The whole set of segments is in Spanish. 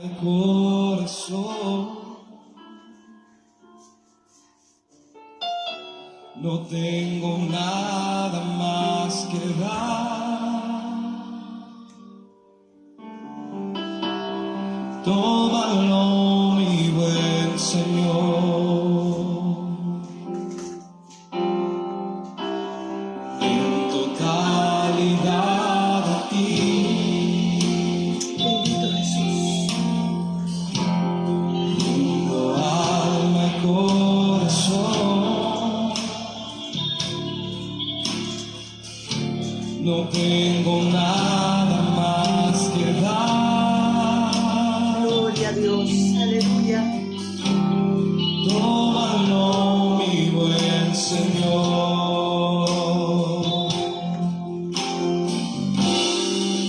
El corazón, no tengo nada más que dar. Tómalo, mi buen Señor, en totalidad a ti. Bendito Jesús. Mundo, alma y corazón, no tengo nada más que dar. Gloria a Dios. Aleluya. Tómalo, mi buen Señor.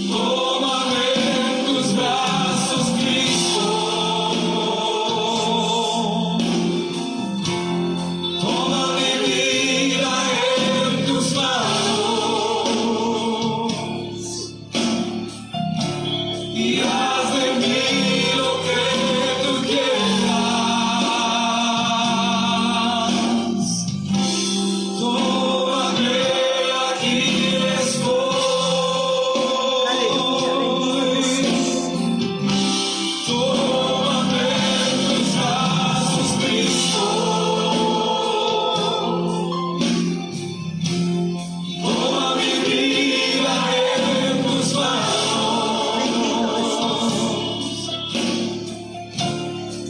Tómame en tus brazos, Cristo. Toma mi vida en tus manos y haz de mí lo que tú quieras. Tómame, aquí estoy. Aleluya. Bendito Jesús. Tómame en tus brazos, Cristo. Toma mi vida en tus manos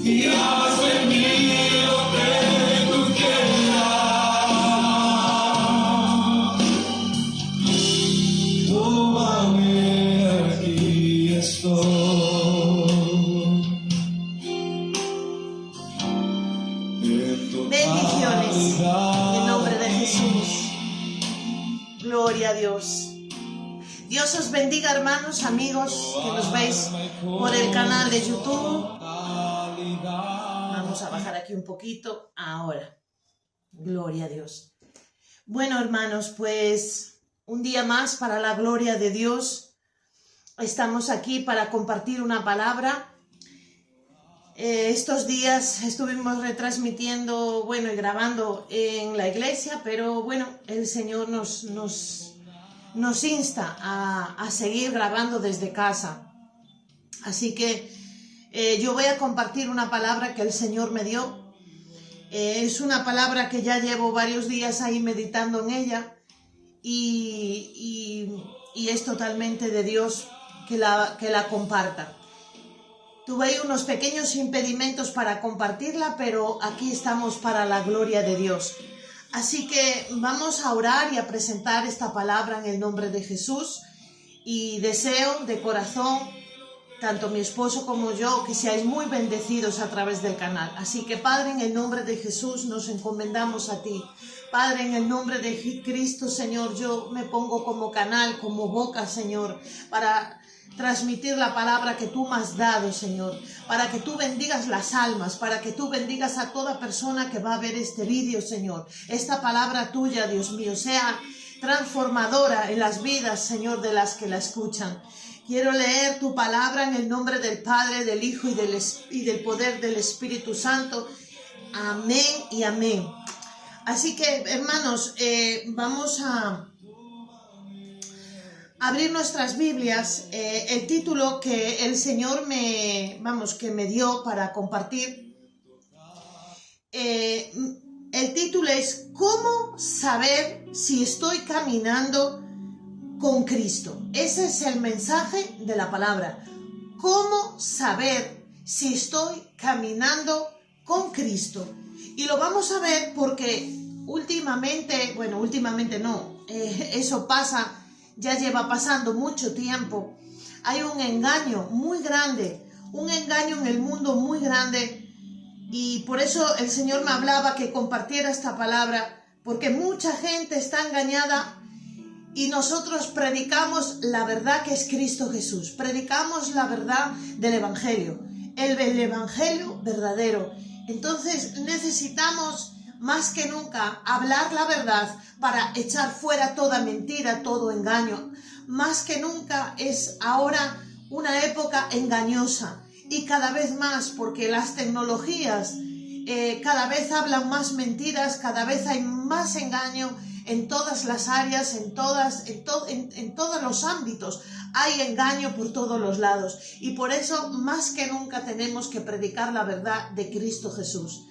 y haz de mí lo que tú quieras. Tómame, aquí estoy. Bendiciones en nombre de Jesús. Gloria a Dios. Dios os bendiga, hermanos, amigos que nos veis por el canal de YouTube. Vamos a bajar aquí un poquito. Ahora. Gloria a Dios. Bueno, hermanos, pues un día más para la gloria de Dios. Estamos aquí para compartir una palabra. Estos días estuvimos retransmitiendo, bueno, y grabando en la iglesia, pero bueno, el Señor nos insta a seguir grabando desde casa. Así que yo voy a compartir una palabra que el Señor me dio. Es una palabra que ya llevo varios días ahí meditando en ella y es totalmente de Dios que la comparta. Tuve ahí unos pequeños impedimentos para compartirla, pero aquí estamos para la gloria de Dios. Así que vamos a orar y a presentar esta palabra en el nombre de Jesús. Y deseo de corazón, tanto mi esposo como yo, que seáis muy bendecidos a través del canal. Así que, Padre, en el nombre de Jesús nos encomendamos a ti. Padre, en el nombre de Cristo, Señor, yo me pongo como canal, como boca, Señor, para transmitir la palabra que tú me has dado, Señor, para que tú bendigas las almas, para que tú bendigas a toda persona que va a ver este vídeo, Señor. Esta palabra tuya, Dios mío, sea transformadora en las vidas, Señor, de las que la escuchan. Quiero leer tu palabra en el nombre del Padre, del Hijo y del poder del Espíritu Santo. Amén y amén. Así que, hermanos, vamos a abrir nuestras Biblias. El título que el Señor me dio para compartir, el título es ¿Cómo saber si estoy caminando con Cristo? Ese es el mensaje de la palabra. ¿Cómo saber si estoy caminando con Cristo? Y lo vamos a ver porque últimamente no, eso pasa. Ya lleva pasando mucho tiempo. Hay un engaño muy grande, un engaño en el mundo muy grande. Y por eso el Señor me hablaba que compartiera esta palabra, porque mucha gente está engañada y nosotros predicamos la verdad que es Cristo Jesús. Predicamos la verdad del Evangelio, el Evangelio verdadero. Entonces necesitamos más que nunca hablar la verdad para echar fuera toda mentira, todo engaño. Más que nunca es ahora una época engañosa y cada vez más, porque las tecnologías cada vez hablan más mentiras, cada vez hay más engaño en todas las áreas, en todos los ámbitos. Hay engaño por todos los lados y por eso más que nunca tenemos que predicar la verdad de Cristo Jesús.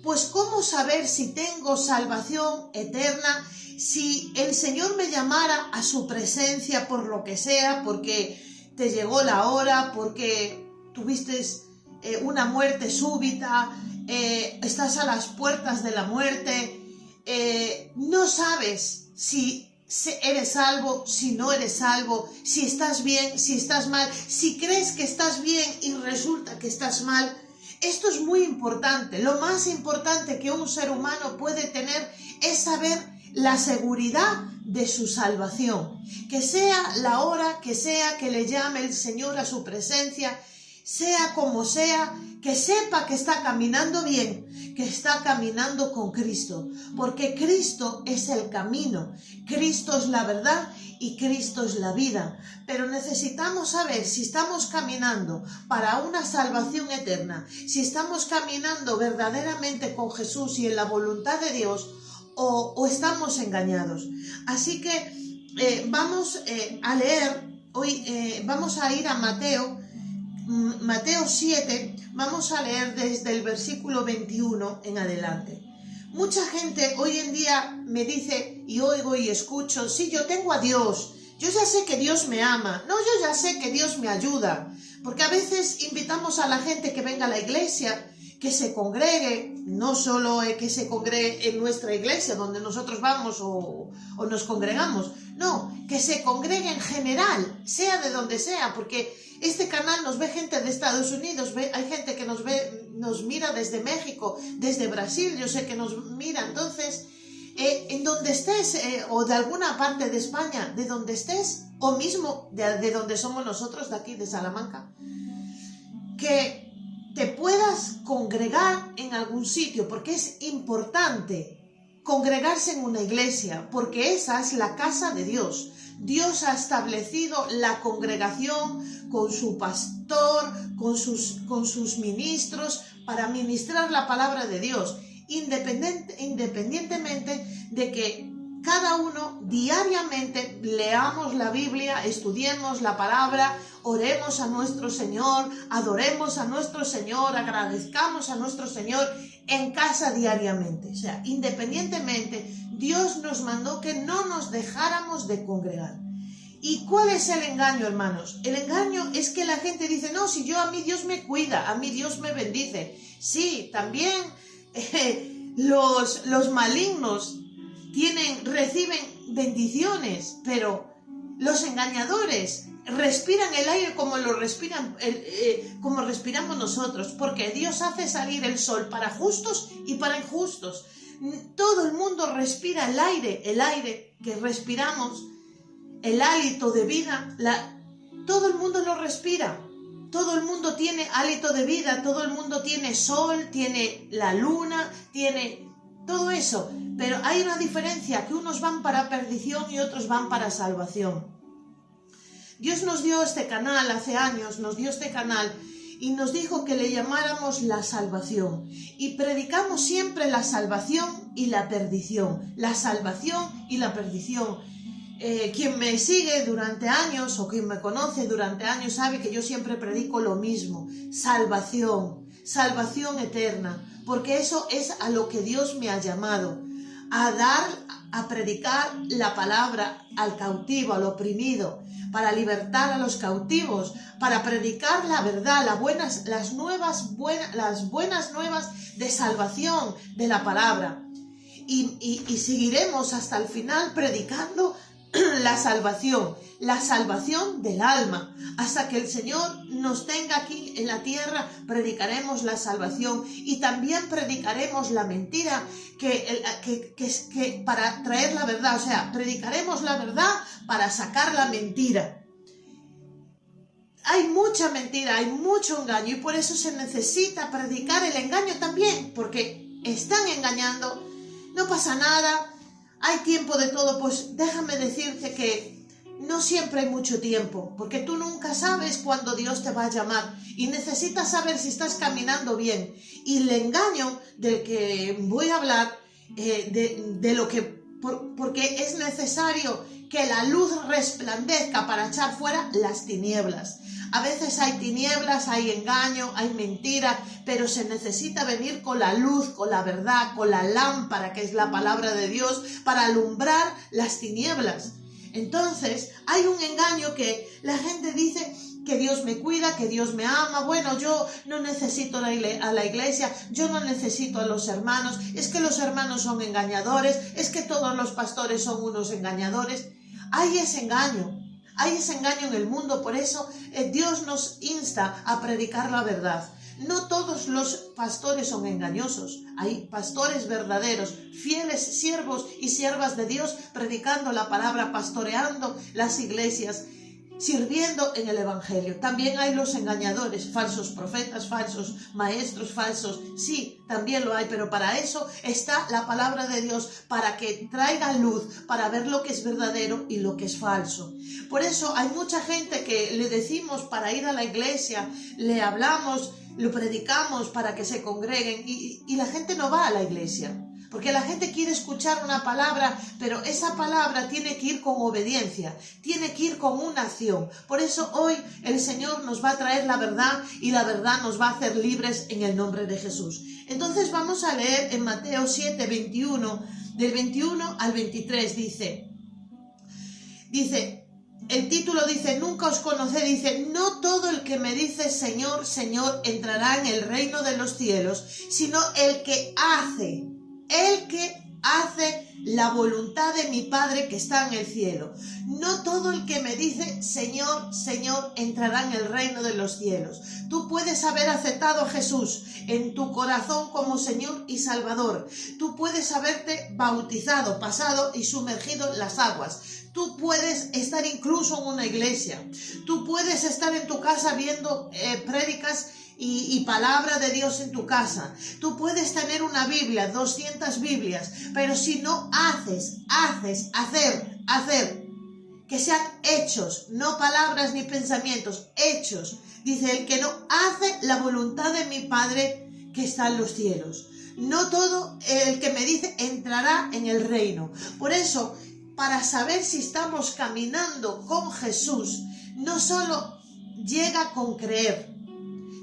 Pues ¿cómo saber si tengo salvación eterna? Si el Señor me llamara a su presencia por lo que sea, porque te llegó la hora, porque tuviste una muerte súbita, estás a las puertas de la muerte, no sabes si eres salvo, si no eres salvo, si estás bien, si estás mal, si crees que estás bien y resulta que estás mal. Esto es muy importante. Lo más importante que un ser humano puede tener es saber la seguridad de su salvación. Que sea la hora que sea que le llame el Señor a su presencia, sea como sea, que sepa que está caminando bien, que está caminando con Cristo, porque Cristo es el camino, Cristo es la verdad y Cristo es la vida. Pero necesitamos saber si estamos caminando para una salvación eterna, si estamos caminando verdaderamente con Jesús y en la voluntad de Dios, o estamos engañados. Así que vamos a leer, hoy vamos a ir a Mateo 7, vamos a leer desde el versículo 21 en adelante. Mucha gente hoy en día me dice y oigo y escucho, sí, yo tengo a Dios, yo ya sé que Dios me ama, no, yo ya sé que Dios me ayuda, porque a veces invitamos a la gente que venga a la iglesia, que se congregue, no solo que se congregue en nuestra iglesia donde nosotros vamos o nos congregamos, no, que se congregue en general, sea de donde sea, porque este canal nos ve gente de Estados Unidos, hay gente que nos mira desde México, desde Brasil, yo sé que nos mira. Entonces, en donde estés, o de alguna parte de España, de donde estés, o mismo de donde somos nosotros, de aquí, de Salamanca, que te puedas congregar en algún sitio, porque es importante congregarse en una iglesia, porque esa es la casa de Dios. Dios ha establecido la congregación con su pastor, con sus ministros, para ministrar la palabra de Dios, independientemente de que cada uno diariamente leamos la Biblia, estudiemos la palabra, oremos a nuestro Señor, adoremos a nuestro Señor, agradezcamos a nuestro Señor en casa diariamente. O sea, independientemente, Dios nos mandó que no nos dejáramos de congregar. ¿Y cuál es el engaño, hermanos? El engaño es que la gente dice, no, si a mí Dios me cuida, a mí Dios me bendice. Sí, también los malignos reciben bendiciones, pero los engañadores respiran el aire como respiramos nosotros, porque Dios hace salir el sol para justos y para injustos. Todo el mundo respira el aire que respiramos, el hálito de vida, todo el mundo lo respira. Todo el mundo tiene hálito de vida, todo el mundo tiene sol, tiene la luna, tiene todo eso. Pero hay una diferencia, que unos van para perdición y otros van para salvación. Dios nos dio este canal hace años, nos dio este canal y nos dijo que le llamáramos la salvación. Y predicamos siempre la salvación y la perdición. La salvación y la perdición. Quien me sigue durante años o quien me conoce durante años sabe que yo siempre predico lo mismo. Salvación, salvación eterna. Porque eso es a lo que Dios me ha llamado. A predicar la palabra al cautivo, al oprimido, para libertar a los cautivos, para predicar la verdad, las buenas nuevas de salvación de la palabra. Y seguiremos hasta el final predicando la salvación del alma. Hasta que el Señor nos tenga aquí en la tierra, predicaremos la salvación y también predicaremos la mentira que para traer la verdad. O sea, predicaremos la verdad para sacar la mentira. Hay mucha mentira, hay mucho engaño y por eso se necesita predicar el engaño también, porque están engañando, no pasa nada. Hay tiempo de todo, pues déjame decirte que no siempre hay mucho tiempo, porque tú nunca sabes cuándo Dios te va a llamar y necesitas saber si estás caminando bien. Y el engaño del que voy a hablar, porque es necesario que la luz resplandezca para echar fuera las tinieblas. A veces hay tinieblas, hay engaño, hay mentira, pero se necesita venir con la luz, con la verdad, con la lámpara, que es la palabra de Dios, para alumbrar las tinieblas. Entonces, hay un engaño que la gente dice que Dios me cuida, que Dios me ama. Bueno, yo no necesito a la iglesia, yo no necesito a los hermanos, es que los hermanos son engañadores, es que todos los pastores son unos engañadores. Hay ese engaño en el mundo, por eso Dios nos insta a predicar la verdad. No todos los pastores son engañosos, hay pastores verdaderos, fieles siervos y siervas de Dios, predicando la palabra, pastoreando las iglesias, sirviendo en el evangelio. También hay los engañadores, falsos profetas, falsos maestros, falsos, sí, también lo hay, pero para eso está la palabra de Dios, para que traiga luz, para ver lo que es verdadero y lo que es falso. Por eso hay mucha gente que le decimos para ir a la iglesia, le hablamos, lo predicamos para que se congreguen y la gente no va a la iglesia. Porque la gente quiere escuchar una palabra, pero esa palabra tiene que ir con obediencia, tiene que ir con una acción. Por eso hoy el Señor nos va a traer la verdad y la verdad nos va a hacer libres en el nombre de Jesús. Entonces vamos a leer en Mateo 7, 21, del 21 al 23, dice, el título dice, nunca os conocé, dice, no todo el que me dice Señor, Señor entrará en el reino de los cielos, sino el que hace la voluntad de mi Padre que está en el cielo. No todo el que me dice Señor, Señor entrará en el reino de los cielos. Tú puedes haber aceptado a Jesús en tu corazón como Señor y Salvador. Tú puedes haberte bautizado, pasado y sumergido en las aguas. Tú puedes estar incluso en una iglesia. Tú puedes estar en tu casa viendo prédicas y palabra de Dios en tu casa. Tú puedes tener una Biblia, 200 Biblias, pero si no hacer, que sean hechos, no palabras ni pensamientos, hechos. Dice, el que no hace la voluntad de mi Padre que está en los cielos. No todo el que me dice entrará en el reino. Por eso, para saber si estamos caminando con Jesús, no solo llega con creer,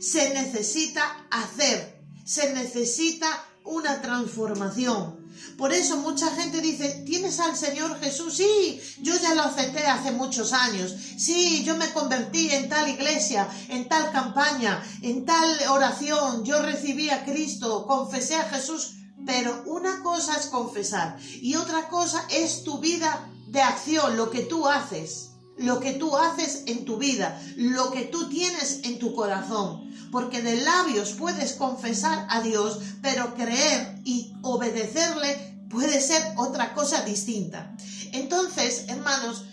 se necesita hacer, se necesita una transformación. Por eso mucha gente dice, ¿tienes al Señor Jesús? Sí, yo ya lo acepté hace muchos años. Sí, yo me convertí en tal iglesia, en tal campaña, en tal oración. Yo recibí a Cristo, confesé a Jesús. Pero una cosa es confesar y otra cosa es tu vida de acción, lo que tú haces en tu vida, lo que tú tienes en tu corazón. Porque de labios puedes confesar a Dios, pero creer y obedecerle puede ser otra cosa distinta. Entonces, hermanos,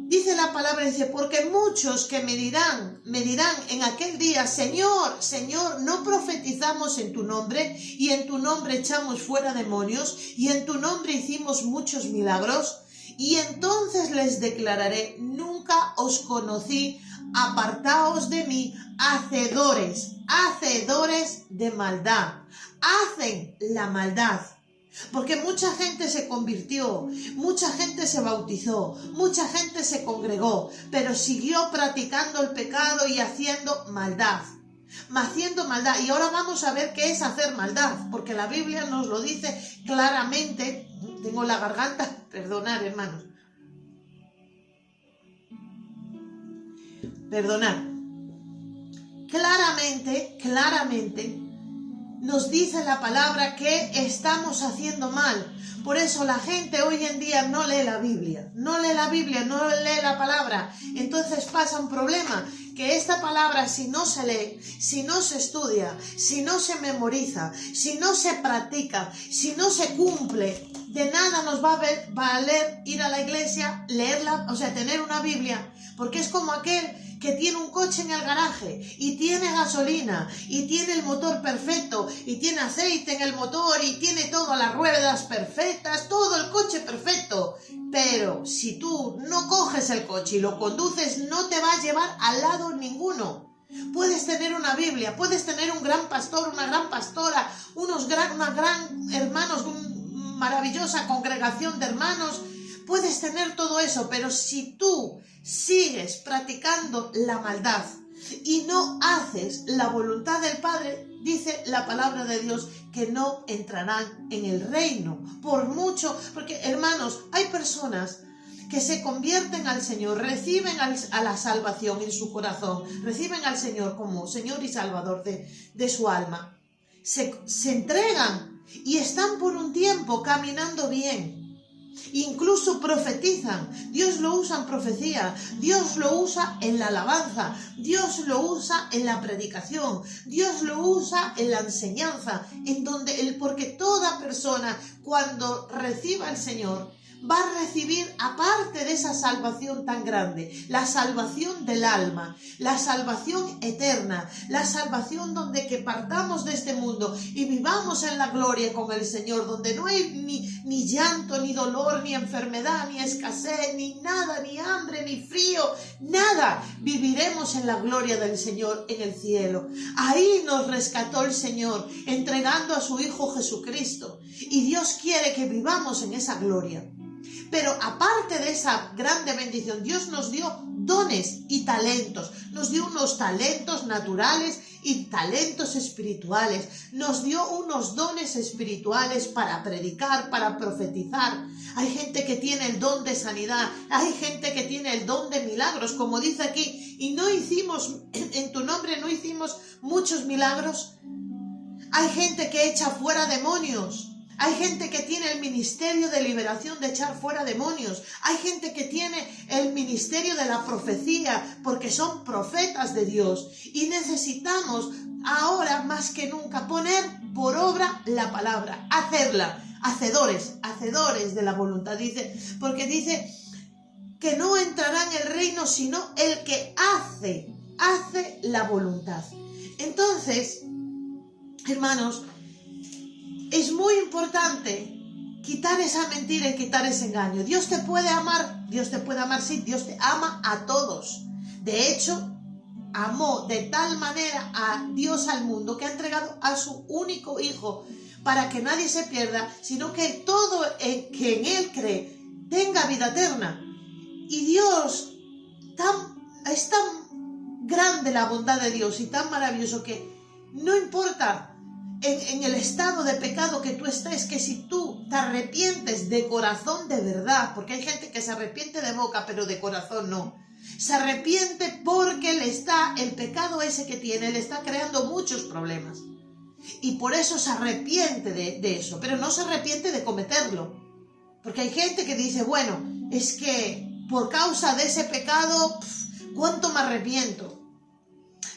dice la palabra, dice, porque muchos que me dirán en aquel día, Señor, Señor, ¿no profetizamos en tu nombre? Y en tu nombre echamos fuera demonios, y en tu nombre hicimos muchos milagros. Y entonces les declararé, nunca os conocí, apartaos de mí, hacedores de maldad. Hacen la maldad. Porque mucha gente se convirtió, mucha gente se bautizó, mucha gente se congregó, pero siguió practicando el pecado y haciendo maldad. Y ahora vamos a ver qué es hacer maldad, porque la Biblia nos lo dice claramente. Tengo la garganta, perdonad, hermanos. Perdonad. Claramente nos dice la palabra que estamos haciendo mal. Por eso la gente hoy en día no lee la Biblia, no lee la palabra. Entonces pasa un problema, que esta palabra si no se lee, si no se estudia, si no se memoriza, si no se practica, si no se cumple, de nada nos va a valer ir a la iglesia, leerla, o sea, tener una Biblia, porque es como aquel que tiene un coche en el garaje y tiene gasolina y tiene el motor perfecto y tiene aceite en el motor y tiene todas las ruedas perfectas, todo el coche perfecto. Pero si tú no coges el coche y lo conduces, no te va a llevar al lado ninguno. Puedes tener una Biblia, puedes tener un gran pastor, una gran pastora, unos gran hermanos, una maravillosa congregación de hermanos. Puedes tener todo eso, pero si tú sigues practicando la maldad y no haces la voluntad del Padre, dice la palabra de Dios que no entrarán en el reino. Por mucho, porque hermanos, hay personas que se convierten al Señor, reciben a la salvación en su corazón, reciben al Señor como Señor y Salvador de su alma, se entregan y están por un tiempo caminando bien. Incluso profetizan, Dios lo usa en profecía, Dios lo usa en la alabanza, Dios lo usa en la predicación, Dios lo usa en la enseñanza, porque toda persona cuando reciba al Señor va a recibir, aparte de esa salvación tan grande, la salvación del alma, la salvación eterna, la salvación donde que partamos de este mundo y vivamos en la gloria con el Señor, donde no hay ni llanto, ni dolor, ni enfermedad, ni escasez, ni nada, ni hambre, ni frío, nada. Viviremos en la gloria del Señor en el cielo. Ahí nos rescató el Señor, entregando a su Hijo Jesucristo. Y Dios quiere que vivamos en esa gloria. Pero aparte de esa grande bendición, Dios nos dio dones y talentos. Nos dio unos talentos naturales y talentos espirituales. Nos dio unos dones espirituales para predicar, para profetizar. Hay gente que tiene el don de sanidad. Hay gente que tiene el don de milagros, como dice aquí. Y no hicimos, en tu nombre no hicimos muchos milagros. Hay gente que echa fuera demonios. Hay gente que tiene el ministerio de liberación, de echar fuera demonios. Hay gente que tiene el ministerio de la profecía, porque son profetas de Dios. Y necesitamos ahora más que nunca poner por obra la palabra, hacerla. Hacedores de la voluntad, porque dice que no entrará en el reino sino el que hace la voluntad. Entonces, hermanos, es muy importante quitar esa mentira y quitar ese engaño. Dios te puede amar, sí, Dios te ama a todos. De hecho, amó de tal manera a Dios al mundo que ha entregado a su único Hijo para que nadie se pierda, sino que todo el que en Él cree tenga vida eterna. Y Dios, es tan grande la bondad de Dios y tan maravilloso que no importa en el estado de pecado que tú estés, que si tú te arrepientes de corazón de verdad, porque hay gente que se arrepiente de boca, pero de corazón no. Se arrepiente porque el pecado ese que tiene, le está creando muchos problemas. Y por eso se arrepiente de eso, pero no se arrepiente de cometerlo. Porque hay gente que dice, bueno, es que por causa de ese pecado, ¿cuánto me arrepiento?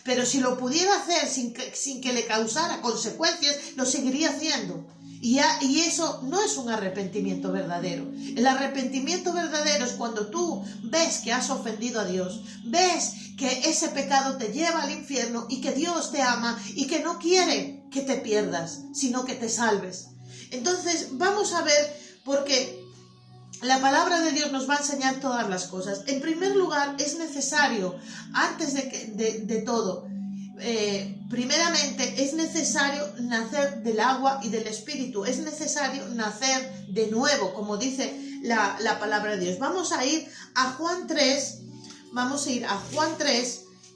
Pero si lo pudiera hacer sin que le causara consecuencias, lo seguiría haciendo. Y eso no es un arrepentimiento verdadero. El arrepentimiento verdadero es cuando tú ves que has ofendido a Dios, ves que ese pecado te lleva al infierno y que Dios te ama y que no quiere que te pierdas, sino que te salves. Entonces vamos a ver, porque la palabra de Dios nos va a enseñar todas las cosas. En primer lugar, es necesario, antes de todo, primeramente es necesario nacer del agua y del espíritu. Es necesario nacer de nuevo, como dice la palabra de Dios. Vamos a ir a Juan 3,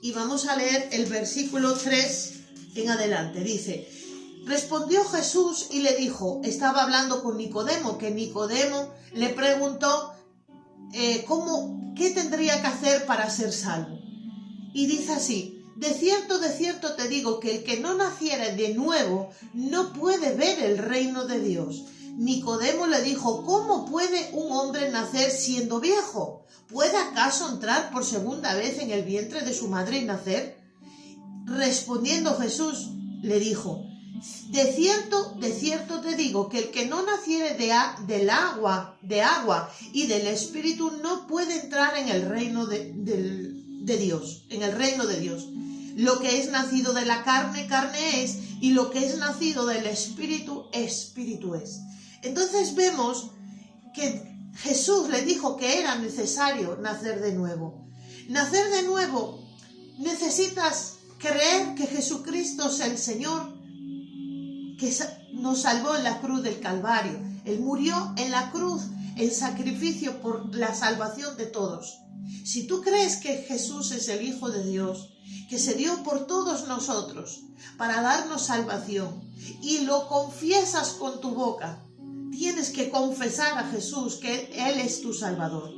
y vamos a leer el versículo 3 en adelante. Dice: respondió Jesús y le dijo, estaba hablando con Nicodemo, que Nicodemo le preguntó ¿qué tendría que hacer para ser salvo? Y dice así: de cierto te digo que el que no naciera de nuevo no puede ver el reino de Dios. Nicodemo le dijo, ¿cómo puede un hombre nacer siendo viejo? ¿Puede acaso entrar por segunda vez en el vientre de su madre y nacer? Respondiendo Jesús le dijo, de cierto te digo que el que no naciere de agua y del Espíritu no puede entrar en el reino de de Dios, en el reino de Dios. Lo que es nacido de la carne, carne es, y lo que es nacido del Espíritu, Espíritu es. Entonces vemos que Jesús le dijo que era necesario nacer de nuevo. Nacer de nuevo, necesitas creer que Jesucristo es el Señor, que nos salvó en la cruz del Calvario. Él murió en la cruz en sacrificio por la salvación de todos. Si tú crees que Jesús es el Hijo de Dios, que se dio por todos nosotros para darnos salvación, y lo confiesas con tu boca, tienes que confesar a Jesús que Él es tu Salvador.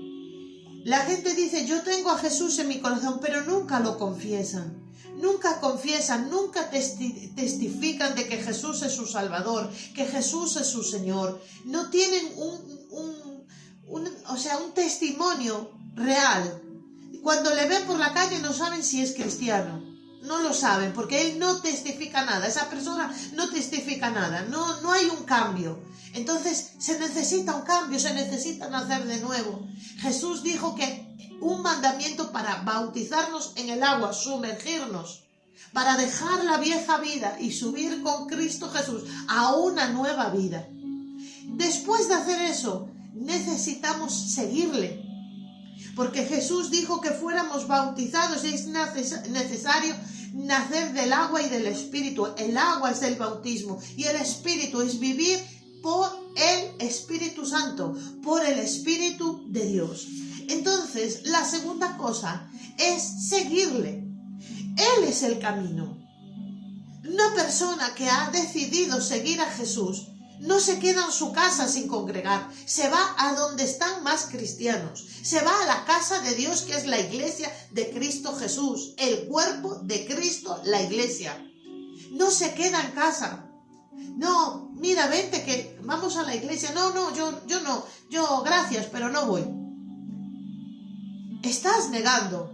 La gente dice, yo tengo a Jesús en mi corazón, pero nunca lo confiesan. Nunca confiesan, nunca testifican de que Jesús es su Salvador, que Jesús es su Señor. No tienen un testimonio real. Cuando le ven por la calle no saben si es cristiano. No lo saben porque él no testifica nada. Esa persona no testifica nada. No hay un cambio. Entonces se necesita un cambio, se necesita nacer de nuevo. Jesús dijo que un mandamiento para bautizarnos en el agua, sumergirnos, para dejar la vieja vida y subir con Cristo Jesús a una nueva vida. Después de hacer eso, necesitamos seguirle. Porque Jesús dijo que fuéramos bautizados y es necesario nacer del agua y del Espíritu. El agua es el bautismo y el Espíritu es vivir por el Espíritu Santo, por el Espíritu de Dios. Entonces, la segunda cosa es seguirle. Él es el camino. Una persona que ha decidido seguir a Jesús no se queda en su casa sin congregar, se va a donde están más cristianos, se va a la casa de Dios que es la iglesia de Cristo Jesús, el cuerpo de Cristo, la iglesia. No se queda en casa. No, mira, vente que vamos a la iglesia. No, yo gracias, pero no voy. Estás negando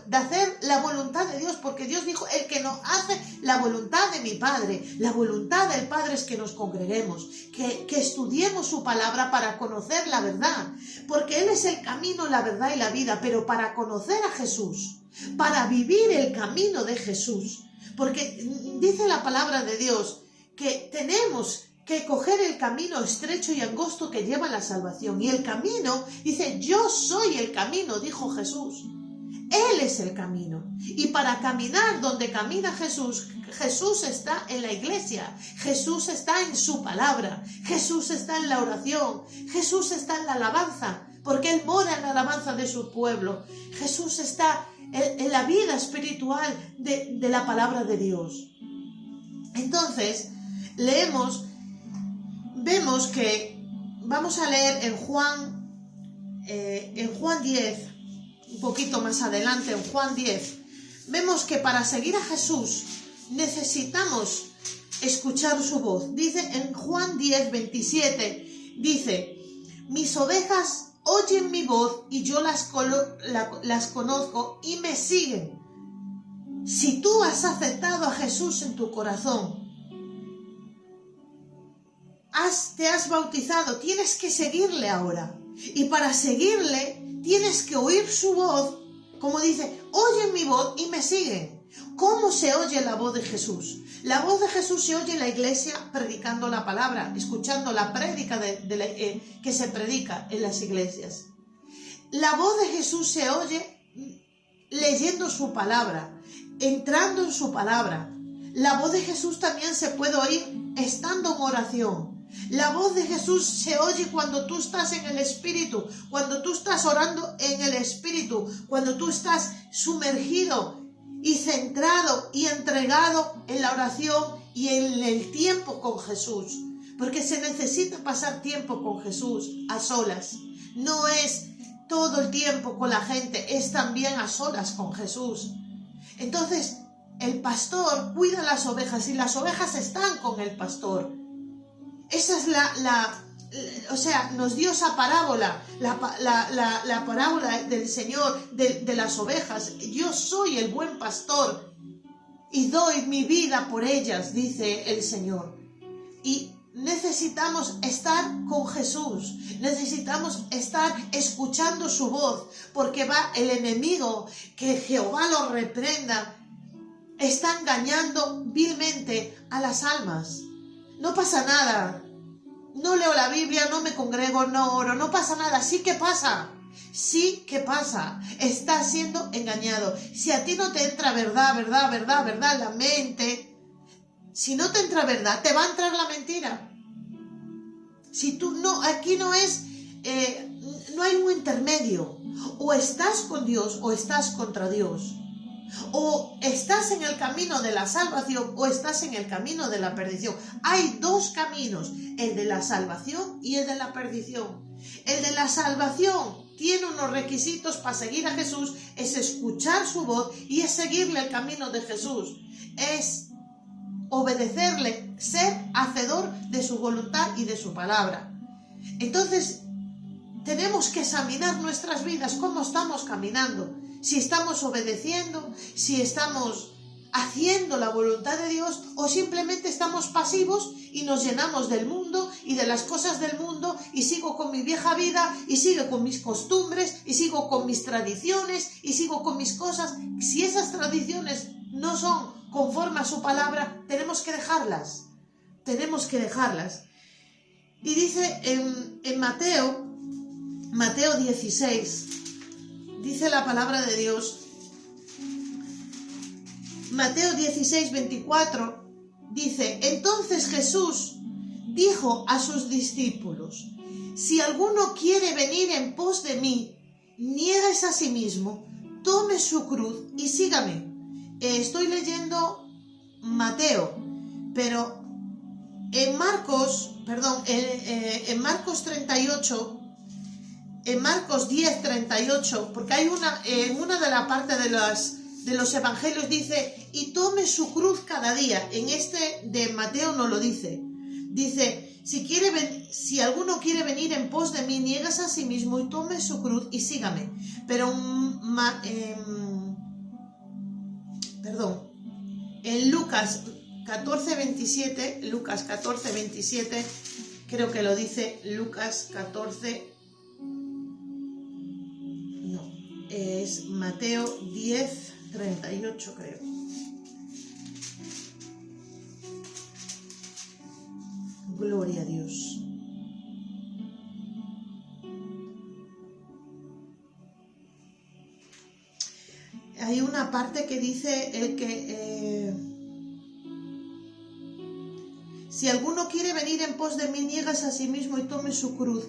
de hacer la voluntad de Dios, porque Dios dijo, el que no hace la voluntad de mi Padre, la voluntad del Padre es que nos congreguemos, que estudiemos su palabra para conocer la verdad, porque Él es el camino, la verdad y la vida, pero para conocer a Jesús, para vivir el camino de Jesús, porque dice la palabra de Dios que tenemos que coger el camino estrecho y angosto que lleva a la salvación. Y el camino, dice, yo soy el camino, dijo Jesús. Él es el camino. Y para caminar donde camina Jesús, Jesús está en la iglesia, Jesús está en su palabra, Jesús está en la oración, Jesús está en la alabanza, porque Él mora en la alabanza de su pueblo. Jesús está en la vida espiritual de la palabra de Dios. Entonces, vemos que, vamos a leer en Juan 10, un poquito más adelante, en Juan 10, vemos que para seguir a Jesús necesitamos escuchar su voz. Dice en Juan 10, 27, dice, mis ovejas oyen mi voz y yo las conozco y me siguen. Si tú has aceptado a Jesús en tu corazón, te has bautizado, tienes que seguirle ahora. Y para seguirle, tienes que oír su voz, como dice, oyen mi voz y me siguen. ¿Cómo se oye la voz de Jesús? La voz de Jesús se oye en la iglesia predicando la palabra, escuchando la prédica que se predica en las iglesias. La voz de Jesús se oye leyendo su palabra, entrando en su palabra. La voz de Jesús también se puede oír estando en oración. La voz de Jesús se oye cuando tú estás en el Espíritu, cuando tú estás orando en el Espíritu, cuando tú estás sumergido y centrado y entregado en la oración y en el tiempo con Jesús. Porque se necesita pasar tiempo con Jesús a solas. No es todo el tiempo con la gente, es también a solas con Jesús. Entonces, el pastor cuida las ovejas y las ovejas están con el pastor. Esa es nos dio esa parábola, la parábola del Señor de las ovejas. Yo soy el buen pastor y doy mi vida por ellas, dice el Señor. Y necesitamos estar con Jesús, necesitamos estar escuchando su voz, porque va el enemigo, que Jehová lo reprenda, está engañando vilmente a las almas. No pasa nada, no leo la Biblia, no me congrego, no oro, no pasa nada. Sí que pasa, estás siendo engañado. Si a ti no te entra verdad en la mente, si no te entra verdad, te va a entrar la mentira. Si tú no, aquí no es, no hay un intermedio. O estás con Dios o estás contra Dios. O estás en el camino de la salvación o estás en el camino de la perdición. Hay dos caminos, el de la salvación y el de la perdición. El de la salvación tiene unos requisitos para seguir a Jesús, es escuchar su voz y es seguirle el camino de Jesús. Es obedecerle, ser hacedor de su voluntad y de su palabra. Entonces, tenemos que examinar nuestras vidas, cómo estamos caminando, si estamos obedeciendo, si estamos haciendo la voluntad de Dios o simplemente estamos pasivos y nos llenamos del mundo y de las cosas del mundo y sigo con mi vieja vida y sigo con mis costumbres y sigo con mis tradiciones y sigo con mis cosas. Si esas tradiciones no son conforme a su palabra, tenemos que dejarlas. Y dice en Mateo 16, dice la palabra de Dios, Mateo 16, 24, dice: entonces Jesús dijo a sus discípulos: si alguno quiere venir en pos de mí, niéguese a sí mismo, tome su cruz y sígame. Estoy leyendo Mateo, pero en Marcos 38, en Marcos 10, 38, porque hay en una de la parte de los evangelios dice: y tome su cruz cada día. En este de Mateo no lo dice. Dice: si alguno quiere venir en pos de mí, niéguese a sí mismo y tome su cruz y sígame. Pero en Lucas 14, 27, creo que lo dice Lucas 14, no, es Mateo 10, 38 creo. Gloria a Dios. Hay una parte que dice si alguno quiere venir en pos de mí, niéguese a sí mismo y tome su cruz.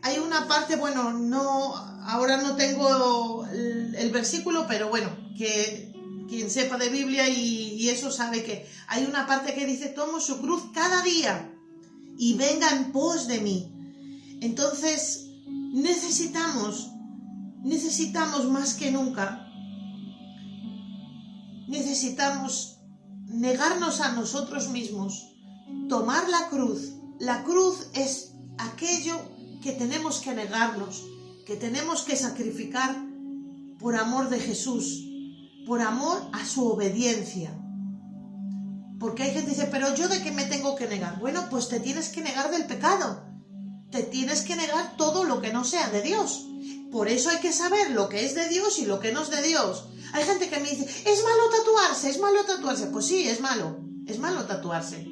Hay una parte, bueno, no, ahora no tengo el versículo, pero bueno, que quien sepa de Biblia y eso sabe que hay una parte que dice: tome su cruz cada día y venga en pos de mí. Entonces, necesitamos más que nunca, necesitamos negarnos a nosotros mismos, tomar la cruz. La cruz es aquello que tenemos que negarnos, que tenemos que sacrificar por amor de Jesús, por amor a su obediencia. Porque hay gente que dice: pero ¿yo de qué me tengo que negar? Bueno, pues te tienes que negar del pecado, te tienes que negar todo lo que no sea de Dios. Por eso hay que saber lo que es de Dios y lo que no es de Dios. Hay gente que me dice: es malo tatuarse. Pues sí, es malo tatuarse.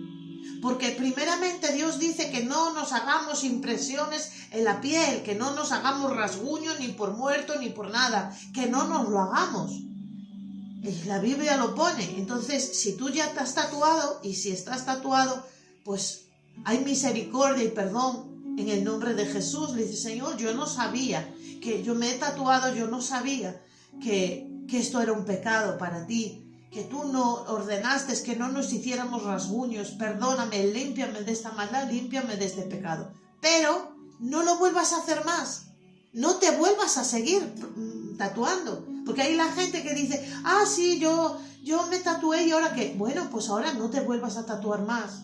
Porque primeramente Dios dice que no nos hagamos impresiones en la piel, que no nos hagamos rasguños ni por muerto ni por nada, que no nos lo hagamos. La Biblia lo pone. Entonces, si tú ya te has tatuado y si estás tatuado, pues hay misericordia y perdón en el nombre de Jesús. Le dice: Señor, yo no sabía que yo me he tatuado, yo no sabía que esto era un pecado para ti, que tú no ordenaste que no nos hiciéramos rasguños. Perdóname, límpiame de esta maldad, límpiame de este pecado. Pero no lo vuelvas a hacer más. No te vuelvas a seguir tatuando. Porque hay la gente que dice: ah, sí, yo me tatué y ahora qué. Bueno, pues ahora no te vuelvas a tatuar más.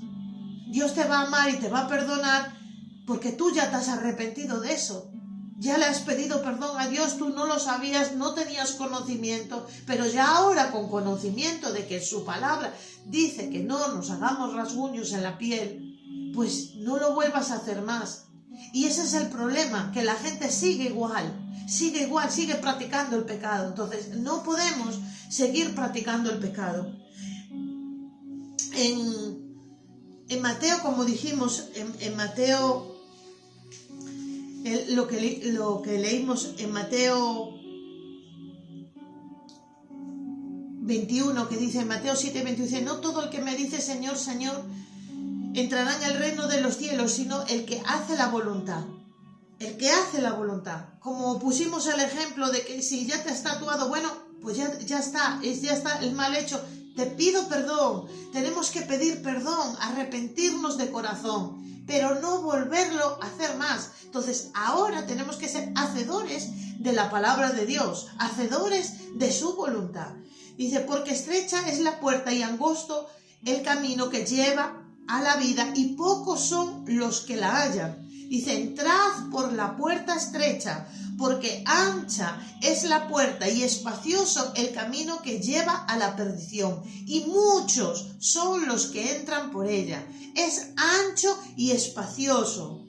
Dios te va a amar y te va a perdonar porque tú ya te has arrepentido de eso. Ya le has pedido perdón a Dios, tú no lo sabías, no tenías conocimiento, pero ya ahora con conocimiento de que su palabra dice que no nos hagamos rasguños en la piel, pues no lo vuelvas a hacer más. Y ese es el problema, que la gente sigue sigue practicando el pecado. Entonces no podemos seguir practicando el pecado. En Mateo, como dijimos, en Mateo, lo que leímos en Mateo 21, que dice en Mateo 7, 21, dice, no todo el que me dice Señor, Señor, entrará en el reino de los cielos, sino el que hace la voluntad. El que hace la voluntad. Como pusimos el ejemplo de que si ya te has tatuado, bueno, pues ya está el mal hecho. Te pido perdón. Tenemos que pedir perdón, arrepentirnos de corazón, pero no volverlo a hacer más. Entonces, ahora tenemos que ser hacedores de la palabra de Dios, hacedores de su voluntad. Dice, porque estrecha es la puerta y angosto el camino que lleva a la vida, y pocos son los que la hallan. Dice, entrad por la puerta estrecha, porque ancha es la puerta y espacioso el camino que lleva a la perdición, y muchos son los que entran por ella. Es ancho y espacioso.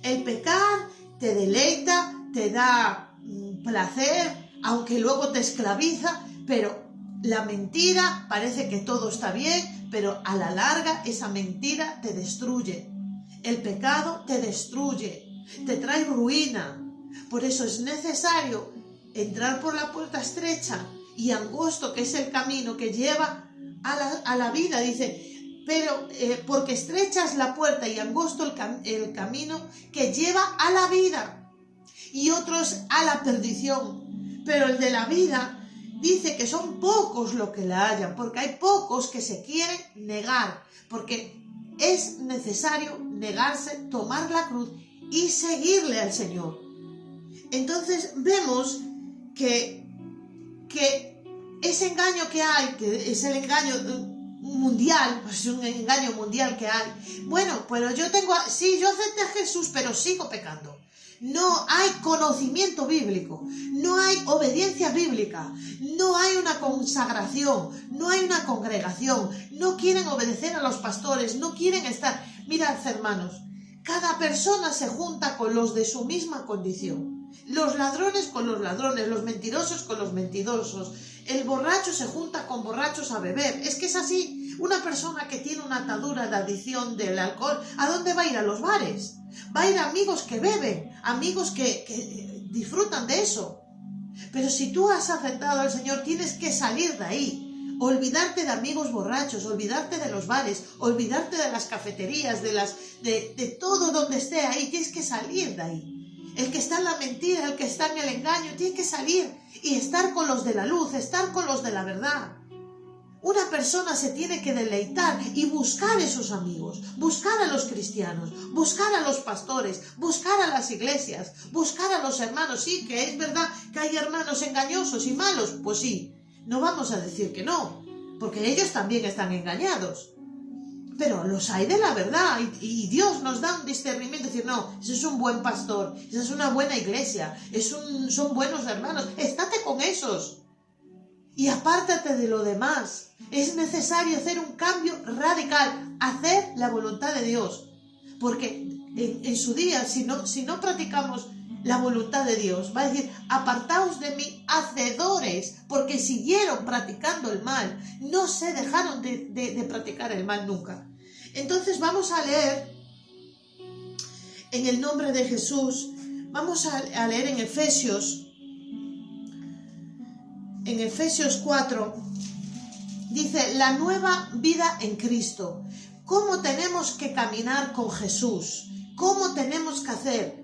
El pecar te deleita, te da placer, aunque luego te esclaviza, pero la mentira parece que todo está bien, pero a la larga esa mentira te destruye. El pecado te destruye, te trae ruina. Por eso es necesario entrar por la puerta estrecha y angosto, que es el camino que lleva a la vida. Dice, pero porque estrecha es la puerta y angosto el camino que lleva a la vida, y otros a la perdición. Pero el de la vida dice que son pocos los que la hallan, porque hay pocos que se quieren negar, porque es necesario negarse, tomar la cruz y seguirle al Señor. Entonces vemos que ese engaño que hay, que es el engaño mundial, pues es un engaño mundial que hay. Bueno, pero yo acepté a Jesús, pero sigo pecando. No hay conocimiento bíblico, no hay obediencia bíblica, no hay una consagración, no hay una congregación, no quieren obedecer a los pastores, no quieren estar. Mirad, hermanos, cada persona se junta con los de su misma condición. Los ladrones con los ladrones, los mentirosos con los mentirosos. El borracho se junta con borrachos a beber. Es que es así. Una persona que tiene una atadura de adicción del alcohol, ¿a dónde va a ir? A los bares. Va a ir a amigos que beben, amigos que disfrutan de eso. Pero si tú has aceptado al Señor, tienes que salir de ahí. Olvidarte de amigos borrachos, olvidarte de los bares, olvidarte de las cafeterías, de todo donde esté ahí. Tienes que salir de ahí. El que está en la mentira, el que está en el engaño, tiene que salir y estar con los de la luz, estar con los de la verdad. Una persona se tiene que deleitar y buscar esos amigos, buscar a los cristianos, buscar a los pastores, buscar a las iglesias, buscar a los hermanos. Sí, que es verdad que hay hermanos engañosos y malos, pues sí, no vamos a decir que no, porque ellos también están engañados. Pero los hay de la verdad, y Dios nos da un discernimiento, decir, no, ese es un buen pastor, esa es una buena iglesia, son buenos hermanos, estate con esos y apártate de lo demás. Es necesario hacer un cambio radical, hacer la voluntad de Dios, porque en su día, si no practicamos la voluntad de Dios, va a decir, apartaos de mí, hacedores, porque siguieron practicando el mal, no se dejaron de practicar el mal nunca. Entonces vamos a leer en el nombre de Jesús, vamos a leer en Efesios 4, dice, la nueva vida en Cristo. ¿Cómo tenemos que caminar con Jesús? ¿Cómo tenemos que hacer?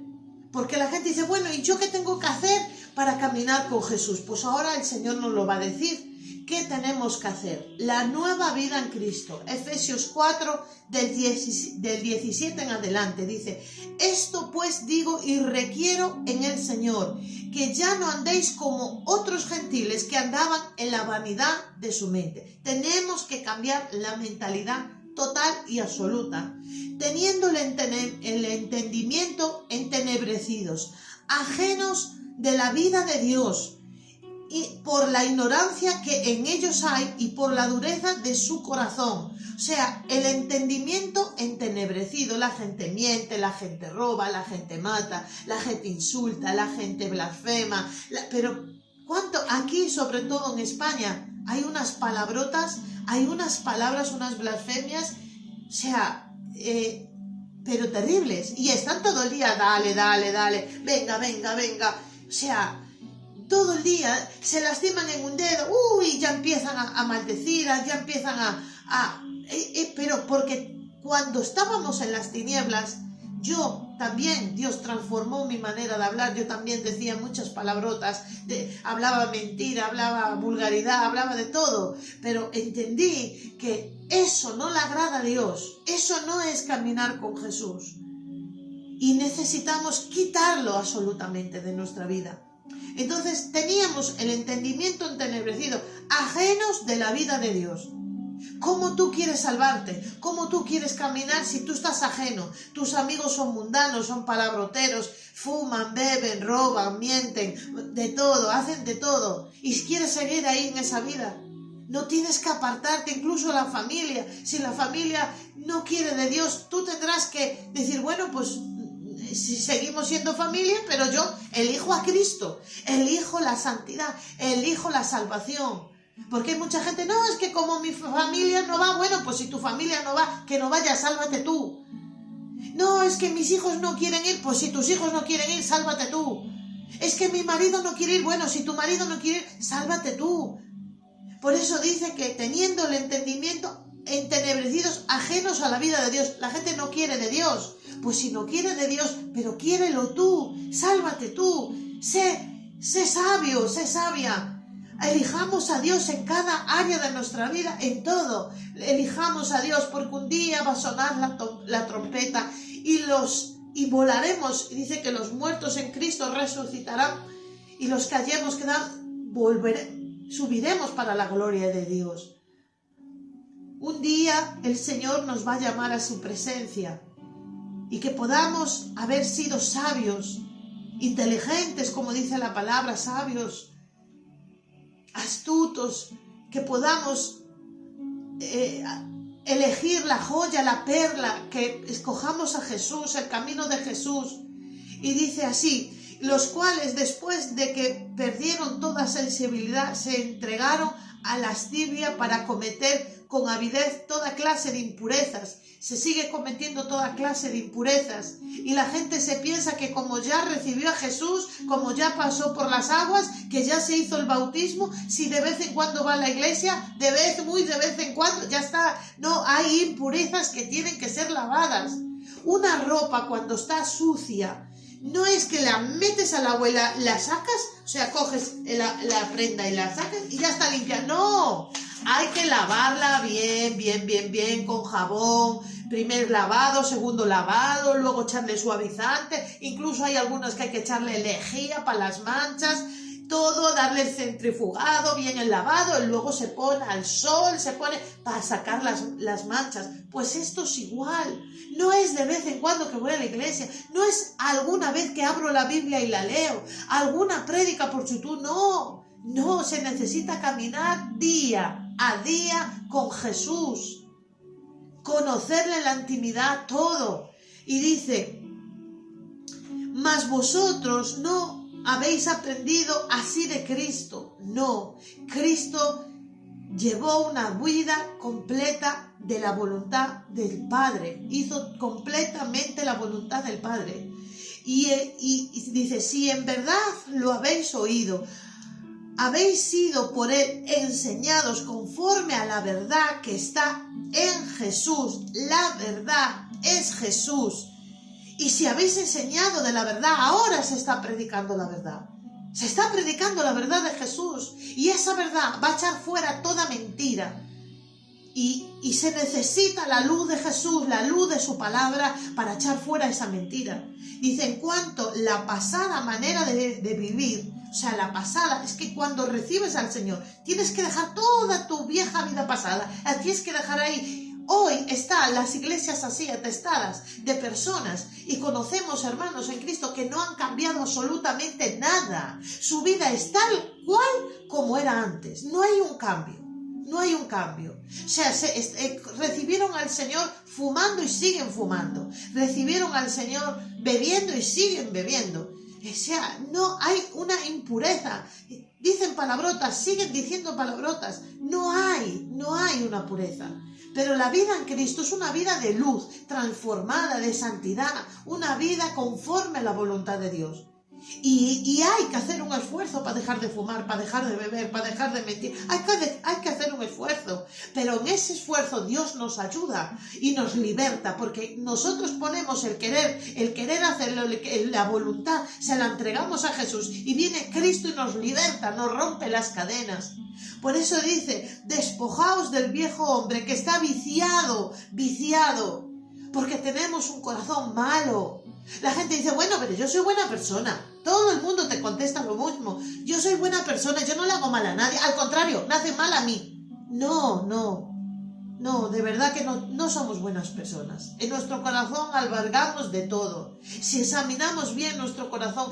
Porque la gente dice, bueno, ¿y yo qué tengo que hacer para caminar con Jesús? Pues ahora el Señor nos lo va a decir. ¿Qué tenemos que hacer? La nueva vida en Cristo. Efesios 4, del 17 en adelante, dice, esto pues digo y requiero en el Señor, que ya no andéis como otros gentiles que andaban en la vanidad de su mente. Tenemos que cambiar la mentalidad total y absoluta, teniendo el entendimiento entenebrecidos, ajenos de la vida de Dios, y por la ignorancia que en ellos hay y por la dureza de su corazón. O sea, el entendimiento entenebrecido. La gente miente, la gente roba, la gente mata, la gente insulta, la gente blasfema. Pero ¿cuánto? Aquí, sobre todo en España, hay unas palabrotas, hay unas palabras, unas blasfemias, o sea, pero terribles. Y están todo el día, dale, dale, dale, venga, venga, venga. O sea, todo el día se lastiman en un dedo, ya empiezan a maldecir, ya empiezan pero porque cuando estábamos en las tinieblas, yo también, Dios transformó mi manera de hablar, yo también decía muchas palabrotas, hablaba mentira, hablaba vulgaridad, hablaba de todo, pero entendí que eso no le agrada a Dios, eso no es caminar con Jesús, y necesitamos quitarlo absolutamente de nuestra vida. Entonces teníamos el entendimiento entenebrecido, ajenos de la vida de Dios. ¿Cómo tú quieres salvarte? ¿Cómo tú quieres caminar si tú estás ajeno? Tus amigos son mundanos, son palabroteros, fuman, beben, roban, mienten, de todo, hacen de todo. Y quieres seguir ahí en esa vida. No tienes que apartarte, incluso la familia. Si la familia no quiere de Dios, tú tendrás que decir, bueno, pues si seguimos siendo familia, pero yo elijo a Cristo, elijo la santidad, elijo la salvación. Porque hay mucha gente, no, es que como mi familia no va, bueno, pues si tu familia no va, que no vaya, sálvate tú. No, es que mis hijos no quieren ir, pues si tus hijos no quieren ir, sálvate tú. Es que mi marido no quiere ir, bueno, si tu marido no quiere ir, sálvate tú. Por eso dice que teniendo el entendimiento entenebrecidos, ajenos a la vida de Dios. La gente no quiere de Dios. Pues si no quiere de Dios, pero quiérelo tú, sálvate tú, sé sabio, sé sabia. Elijamos a Dios en cada área de nuestra vida, en todo. Elijamos a Dios porque un día va a sonar la trompeta y volaremos. Dice que los muertos en Cristo resucitarán y los que hayamos quedado subiremos para la gloria de Dios. Un día el Señor nos va a llamar a su presencia y que podamos haber sido sabios, inteligentes, como dice la palabra, sabios, astutos, que podamos elegir la joya, la perla, que escojamos a Jesús, el camino de Jesús. Y dice así, los cuales después de que perdieron toda sensibilidad se entregaron a lascivia para cometer con avidez toda clase de impurezas. Se sigue cometiendo toda clase de impurezas y la gente se piensa que como ya recibió a Jesús, como ya pasó por las aguas, que ya se hizo el bautismo, si de vez en cuando va a la iglesia, muy de vez en cuando, ya está. No, hay impurezas que tienen que ser lavadas. Una ropa cuando está sucia, no es que la metes al agua y la sacas, o sea, coges la prenda y la sacas y ya está limpia. No, hay que lavarla bien, con jabón, primer lavado, segundo lavado, luego echarle suavizante, incluso hay algunas que hay que echarle lejía para las manchas, todo, darle el centrifugado, bien el lavado, y luego se pone al sol, se pone para sacar las manchas. Pues esto es igual, no es de vez en cuando que voy a la iglesia, no es alguna vez que abro la Biblia y la leo, alguna prédica por YouTube, no, se necesita caminar día a día con Jesús, conocerle en la intimidad todo. Y dice, mas vosotros no habéis aprendido así de Cristo. No, Cristo llevó una vida completa de la voluntad del Padre, hizo completamente la voluntad del Padre. Y dice, si en verdad lo habéis oído, habéis sido por él enseñados conforme a la verdad que está en Jesús. La verdad es Jesús. Y si habéis enseñado de la verdad, ahora se está predicando la verdad. Se está predicando la verdad de Jesús. Y esa verdad va a echar fuera toda mentira. Y se necesita la luz de Jesús, la luz de su palabra para echar fuera esa mentira. Dice, en cuanto la pasada manera de vivir, o sea, la pasada, es que cuando recibes al Señor, tienes que dejar toda tu vieja vida pasada, la tienes que dejar ahí. Hoy están las iglesias así atestadas de personas y conocemos hermanos en Cristo que no han cambiado absolutamente nada. Su vida es tal igual como era antes. No hay un cambio. No hay un cambio. O sea, recibieron al Señor fumando y siguen fumando. Recibieron al Señor bebiendo y siguen bebiendo. O sea, no hay una impureza. Dicen palabrotas, siguen diciendo palabrotas. No hay una pureza. Pero la vida en Cristo es una vida de luz, transformada, de santidad, una vida conforme a la voluntad de Dios. Y hay que hacer un esfuerzo para dejar de fumar, para dejar de beber, para dejar de mentir. Hay que hacer un esfuerzo. Pero en ese esfuerzo Dios nos ayuda y nos liberta, porque nosotros ponemos el querer hacerlo, la voluntad, se la entregamos a Jesús y viene Cristo y nos liberta, nos rompe las cadenas. Por eso dice, despojaos del viejo hombre que está viciado, porque tenemos un corazón malo. La gente dice, bueno, pero yo soy buena persona. Todo el mundo te contesta lo mismo. Yo soy buena persona, yo no le hago mal a nadie. Al contrario, me hace mal a mí. No, de verdad que no somos buenas personas. En nuestro corazón albergamos de todo. Si examinamos bien nuestro corazón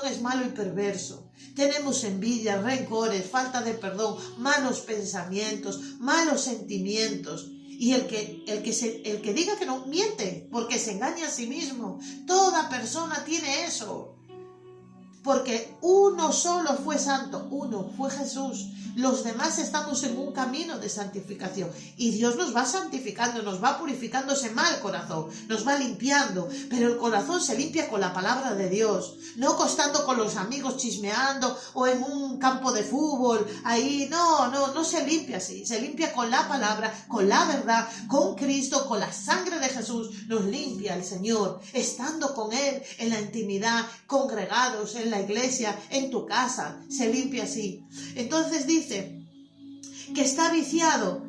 es malo y perverso. Tenemos envidia, rencores, falta de perdón, malos pensamientos, malos sentimientos. Y el que diga que no, miente, porque se engaña a sí mismo. Toda persona tiene eso. Porque uno solo fue santo, uno fue Jesús. Los demás estamos en un camino de santificación. Y Dios nos va santificando, nos va purificando ese mal corazón, nos va limpiando. Pero el corazón se limpia con la palabra de Dios. No estando con los amigos chismeando o en un campo de fútbol. Ahí no se limpia así. Se limpia con la palabra, con la verdad, con Cristo, con la sangre de Jesús. Nos limpia el Señor, estando con Él en la intimidad, congregados en la iglesia, en tu casa. Se limpia así. Entonces dice que está viciado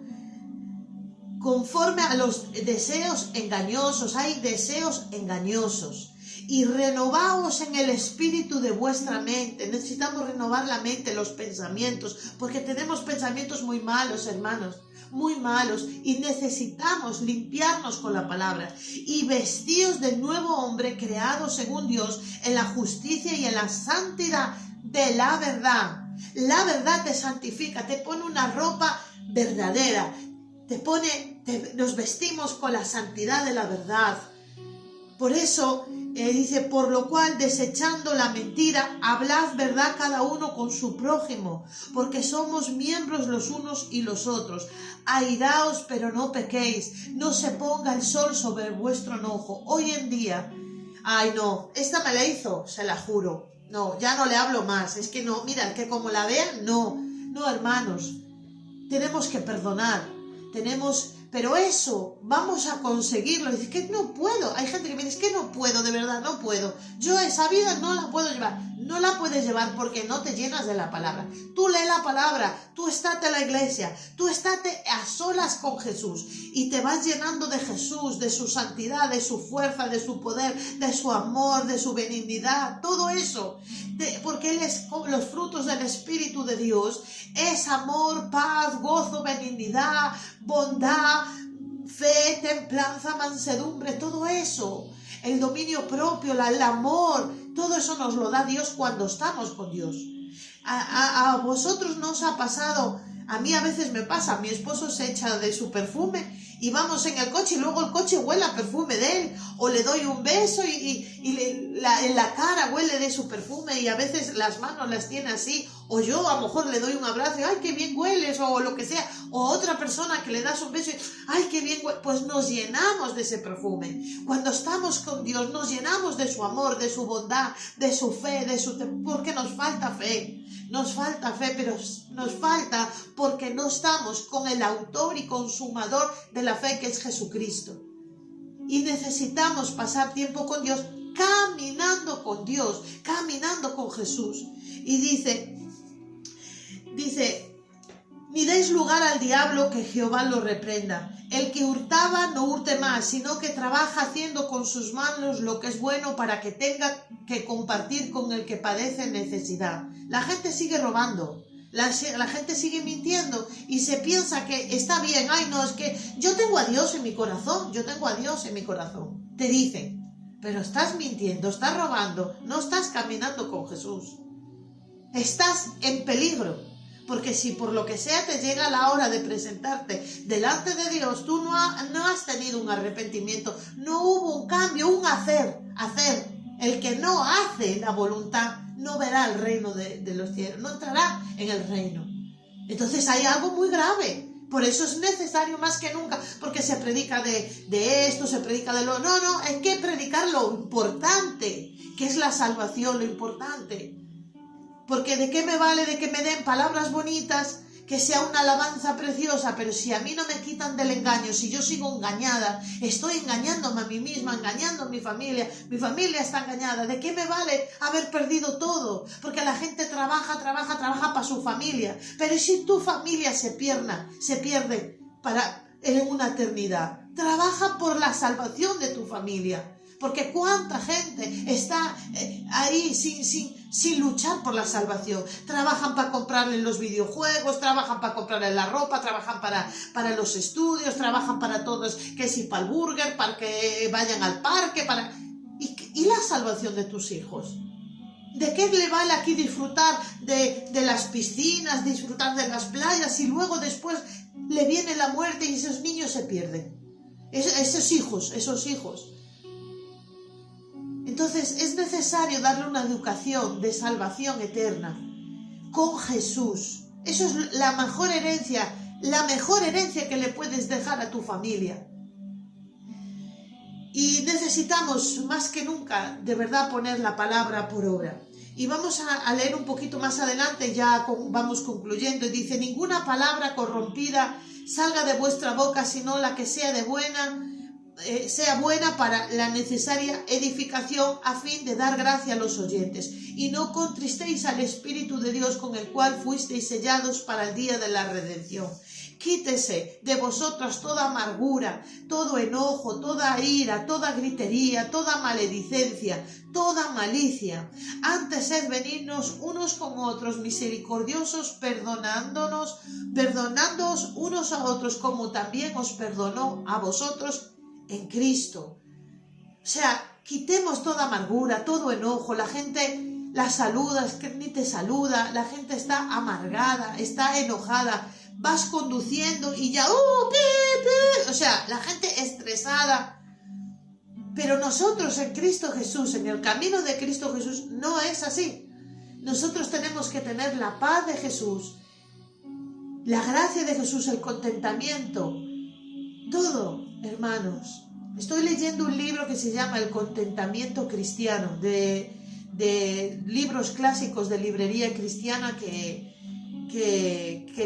conforme a los deseos engañosos. Hay deseos engañosos. Y renovaos en el espíritu de vuestra mente. Necesitamos renovar la mente, los pensamientos, porque tenemos pensamientos muy malos, hermanos, muy malos, y necesitamos limpiarnos con la palabra. Y vestíos del nuevo hombre creado según Dios en la justicia y en la santidad de la verdad. La verdad te santifica, te pone una ropa verdadera, nos vestimos con la santidad de la verdad. Por eso dice, por lo cual, desechando la mentira, hablad verdad cada uno con su prójimo, porque somos miembros los unos y los otros. Airaos, pero no pequéis, no se ponga el sol sobre vuestro enojo. Hoy en día, esta me la hizo, se la juro. No, ya no le hablo más, es que no, mira, que como la vean, no, hermanos, tenemos que perdonar, pero eso, vamos a conseguirlo. Dice que no puedo, hay gente que me dice que no puedo, de verdad, no puedo, yo esa vida no la puedo llevar. No la puedes llevar porque no te llenas de la palabra. Tú lee la palabra, tú estate en la iglesia, tú estate a solas con Jesús y te vas llenando de Jesús, de su santidad, de su fuerza, de su poder, de su amor, de su benignidad, todo eso. Porque Él es los frutos del Espíritu de Dios, es amor, paz, gozo, benignidad, bondad, fe, templanza, mansedumbre, todo eso. El dominio propio, el amor, todo eso nos lo da Dios cuando estamos con Dios. A vosotros no os ha pasado, a mí a veces me pasa, mi esposo se echa de su perfume y vamos en el coche y luego el coche huele a perfume de él, o le doy un beso en la cara huele de su perfume y a veces las manos las tiene así, o yo a lo mejor le doy un abrazo y ¡ay, qué bien hueles! O lo que sea, o otra persona que le das un beso y ¡ay, qué bien hueles! Pues nos llenamos de ese perfume. Cuando estamos con Dios nos llenamos de su amor, de su bondad, de su fe, porque nos falta fe. Nos falta fe, pero nos falta porque no estamos con el autor y consumador de la fe, que es Jesucristo. Y necesitamos pasar tiempo con Dios, caminando con Dios, caminando con Jesús. Y dice, ni deis lugar al diablo, que Jehová lo reprenda. El que hurtaba no hurte más, sino que trabaja haciendo con sus manos lo que es bueno, para que tenga que compartir con el que padece necesidad. La gente sigue robando, la gente sigue mintiendo y se piensa que está bien. Ay, no, es que yo tengo a Dios en mi corazón, te dicen, pero estás mintiendo, estás robando, no estás caminando con Jesús. estás en peligro. Porque si por lo que sea te llega la hora de presentarte delante de Dios, tú no has tenido un arrepentimiento, no hubo un cambio, un hacer. El que no hace la voluntad no verá el reino de los cielos, no entrará en el reino. Entonces hay algo muy grave. Por eso es necesario más que nunca, porque se predica de esto, se predica de lo... No, hay que predicar lo importante, que es la salvación, lo importante. Porque ¿de qué me vale de que me den palabras bonitas, que sea una alabanza preciosa, pero si a mí no me quitan del engaño, si yo sigo engañada, estoy engañándome a mí misma, engañando a mi familia está engañada, ¿de qué me vale haber perdido todo? Porque la gente trabaja para su familia, pero si tu familia se pierde en una eternidad, trabaja por la salvación de tu familia. Porque cuánta gente está ahí sin luchar por la salvación. Trabajan para comprarle los videojuegos, trabajan para comprarle la ropa, trabajan para los estudios, trabajan para todos, que si para el burger, para que vayan al parque, ¿Y la salvación de tus hijos? ¿De qué le vale aquí disfrutar de las piscinas, disfrutar de las playas, y luego después le viene la muerte y esos niños se pierden? Esos hijos. Entonces es necesario darle una educación de salvación eterna con Jesús. Eso es la mejor herencia que le puedes dejar a tu familia. Y necesitamos más que nunca de verdad poner la palabra por obra. Y vamos a leer un poquito más adelante, vamos concluyendo, y dice: ninguna palabra corrompida salga de vuestra boca, sino la que sea buena para la necesaria edificación, a fin de dar gracia a los oyentes. Y no contristéis al Espíritu de Dios, con el cual fuisteis sellados para el día de la redención. Quítese de vosotros toda amargura, todo enojo, toda ira, toda gritería, toda maledicencia, toda malicia. Antes sed benignos unos con otros, misericordiosos, perdonándoos unos a otros, como también os perdonó a vosotros en Cristo. O sea, quitemos toda amargura, todo enojo. La gente la saluda, es que ni te saluda, la gente está amargada, está enojada. Vas conduciendo y ya, o sea, la gente estresada. Pero nosotros en Cristo Jesús, en el camino de Cristo Jesús, no es así. Nosotros tenemos que tener la paz de Jesús, la gracia de Jesús, el contentamiento, todo, hermanos. Estoy leyendo un libro que se llama El contentamiento cristiano, de libros clásicos de librería cristiana que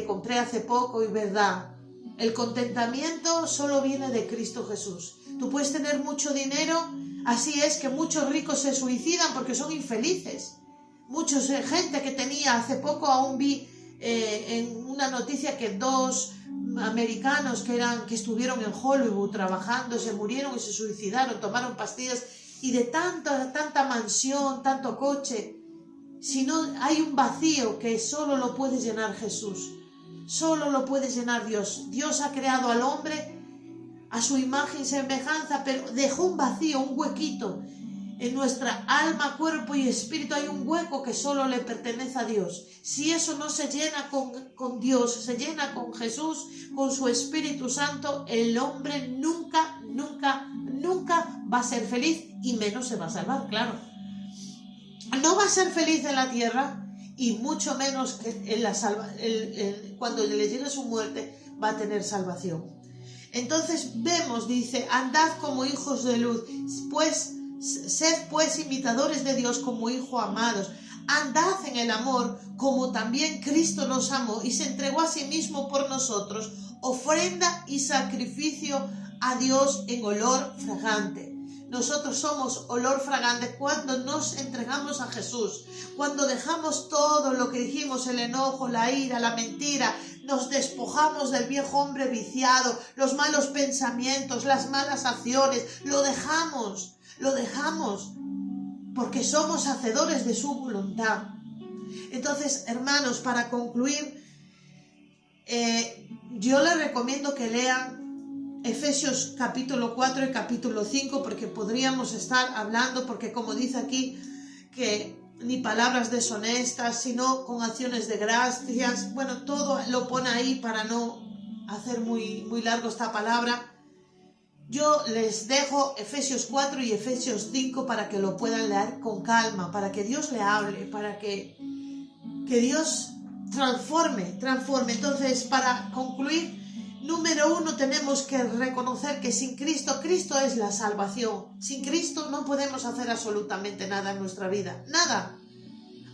compré hace poco, y verdad, el contentamiento solo viene de Cristo Jesús. Tú puedes tener mucho dinero, así es que muchos ricos se suicidan porque son infelices. Gente que tenía, hace poco aún vi en una noticia que 2 americanos que estuvieron en Hollywood trabajando, se murieron y se suicidaron, tomaron pastillas, y de tanta mansión, tanto coche. Si no, hay un vacío que solo lo puede llenar Jesús, solo lo puede llenar Dios. Dios ha creado al hombre a su imagen y semejanza, pero dejó un vacío, un huequito. En nuestra alma, cuerpo y espíritu hay un hueco que solo le pertenece a Dios. Si eso no se llena con Dios, se llena con Jesús, con su Espíritu Santo, el hombre nunca va a ser feliz, y menos se va a salvar, claro. No va a ser feliz en la tierra, y mucho menos cuando le llegue su muerte va a tener salvación. Entonces vemos, dice: andad como hijos de luz, sed pues imitadores de Dios como hijos amados. Andad en el amor, como también Cristo nos amó y se entregó a sí mismo por nosotros, ofrenda y sacrificio a Dios en olor fragante. Nosotros somos olor fragante cuando nos entregamos a Jesús, cuando dejamos todo lo que dijimos, el enojo, la ira, la mentira, nos despojamos del viejo hombre viciado, los malos pensamientos, las malas acciones, lo dejamos, porque somos hacedores de su voluntad. Entonces, hermanos, para concluir, yo les recomiendo que lean Efesios capítulo 4 y capítulo 5, porque podríamos estar hablando, porque como dice aquí, que ni palabras deshonestas, sino con acciones de gracias. Bueno, todo lo pone ahí para no hacer muy largo esta palabra. Yo les dejo Efesios 4 y Efesios 5 para que lo puedan leer con calma, para que Dios le hable, para que Dios transforme. Entonces, para concluir, número 1, tenemos que reconocer que sin Cristo, Cristo es la salvación. Sin Cristo no podemos hacer absolutamente nada en nuestra vida, nada.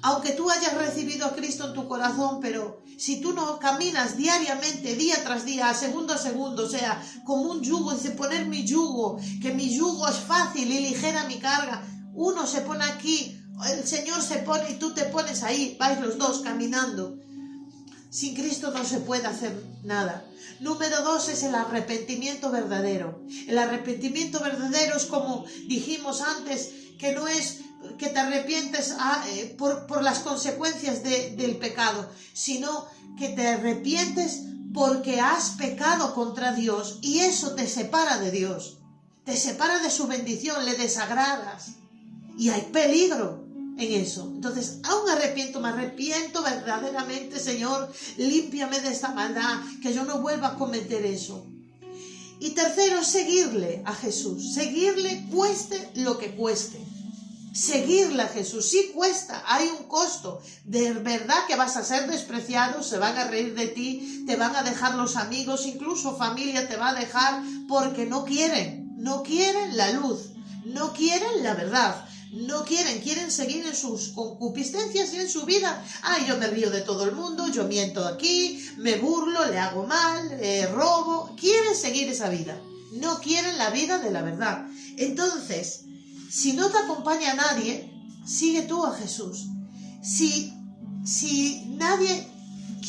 Aunque tú hayas recibido a Cristo en tu corazón, pero si tú no caminas diariamente, día tras día, segundo a segundo, o sea, como un yugo, dice poner mi yugo, que mi yugo es fácil y ligera mi carga. Uno se pone aquí, el Señor se pone y tú te pones ahí, vais los dos caminando. Sin Cristo no se puede hacer nada. Número 2 es el arrepentimiento verdadero. El arrepentimiento verdadero es, como dijimos antes, que no es que te arrepientes por las consecuencias del pecado, sino que te arrepientes porque has pecado contra Dios y eso te separa de Dios, te separa de su bendición, le desagradas y hay peligro en eso. Entonces, aún me arrepiento verdaderamente, Señor, límpiame de esta maldad, que yo no vuelva a cometer eso. Y tercero, seguirle a Jesús, seguirle cueste lo que cueste. Seguirle a Jesús, sí cuesta, hay un costo, de verdad que vas a ser despreciado, se van a reír de ti, te van a dejar los amigos, incluso familia te va a dejar porque no quieren la luz, no quieren la verdad, quieren seguir en sus concupiscencias y en su vida. Ay, yo me río de todo el mundo, yo miento aquí, me burlo, le hago mal, robo, quieren seguir esa vida, no quieren la vida de la verdad. Entonces, si no te acompaña nadie, sigue tú a Jesús. Si nadie